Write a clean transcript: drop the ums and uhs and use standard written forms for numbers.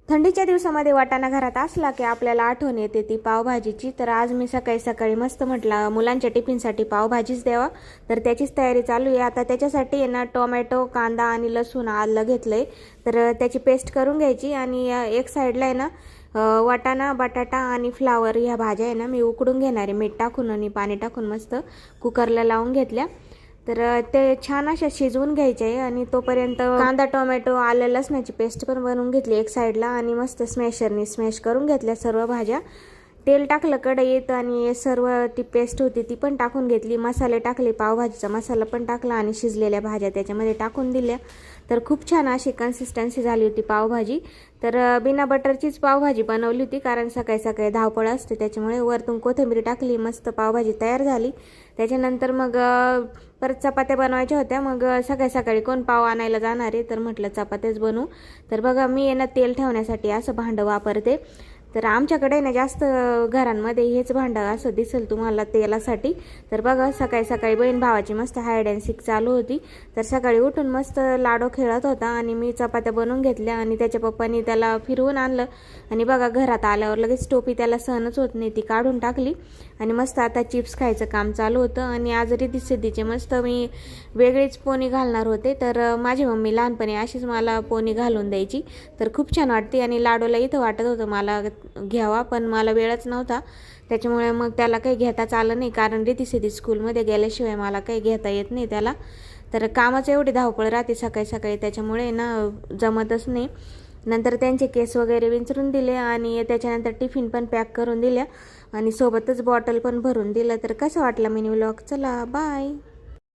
थंडीच्या दिवसामध्ये वाटाणा घरात असला की आपल्याला आठवण येते ती पावभाजीची। तर आज मी सकाळी सकाळी मस्त म्हटलं मुलांच्या टिफिनसाठी पावभाजीच द्यावा, तर त्याचीच तयारी चालू आहे। आता त्याच्यासाठी आहे ना टोमॅटो, कांदा आणि लसूण आलं घेतलंय, तर त्याची पेस्ट करून घ्यायची। आणि एक साईडला आहे ना वाटाणा, बटाटा आणि फ्लावर ह्या भाज्या आहे ना मी उकडून घेणार आहे, मीठ टाकून आणि पाणी टाकून मस्त कुकरला लावून घेतल्या। तर ते छान अशा शिजवून घ्यायचे आहे। आणि तोपर्यंत कांदा, टोमॅटो, आलं लसणाची पेस्ट पण बनवून घेतली एक साईडला आणि मस्त स्मॅशरने स्मॅश करून घेतल्या सर्व भाज्या। तेल टाकलं कढईत आणि सर्व ती पेस्ट होती ती पण टाकून घेतली। मसाले टाकले, पावभाजीचा मसाला पण टाकला आणि शिजलेल्या भाज्या त्याच्यामध्ये टाकून दिल्या। तर खूप छान अशी कन्सिस्टन्सी झाली होती पावभाजी। तर बिना बटरचीच पावभाजी बनवली होती, कारण सकाळी सकाळी धावपळ असते त्याच्यामुळे। वरतून कोथिंबीर टाकली, मस्त पावभाजी तयार झाली। त्याच्यानंतर मग परत चपात्या बनवायच्या होत्या। मग सकाळी सकाळी कोण पाव आणायला जाणार आहे, तर म्हटलं चपात्याच बनवू। तर बघा मी ना तेल ठेवण्यासाठी असं भांडं वापरते। तर आमच्याकडे ना जास्त घरांमध्ये हेच भांडं असं दिसेल तुम्हाला तेलासाठी। तर बघा सकाळी सकाळी बहीण भावाची मस्त हाईड अँड सीक चालू होती। तर सकाळी उठून मस्त लाडो खेळत होता आणि मी चपात्या बनवून घेतल्या आणि त्याच्या पप्पांनी त्याला फिरवून आणलं। आणि बघा घरात आल्यावर लगेच टोपी त्याला सहनच होत नाही, ती काढून टाकली आणि मस्त आता चिप्स खायचं काम चालू होतं। आणि आज रिद्धी मस्त मी वेगळीच पोनी घालणार होते। तर माझी मम्मी लहानपणी अशीच मला पोनी घालून द्यायची, तर खूप छान वाटते। आणि लाडोला इथं वाटत होतं मला घ्यावा, पण मला वेळच नव्हता, त्याच्यामुळे मग त्याला काही घेताच आलं नाही, कारण रिद्धी स्कूलमध्ये गेल्याशिवाय मला काही घेता येत नाही त्याला। तर कामाचं एवढी धावपळ राहते सकाळी सकाळी, त्याच्यामुळे ना जमतच नाही। नंतर त्यांचे केस वगैरे विंचरून दिले आणि त्याच्यानंतर टिफिन पण पॅक करून दिल्या आणि सोबतच बॉटल पण भरून दिलं। तर कसं वाटलं मिनी व्लॉग, चला बाय।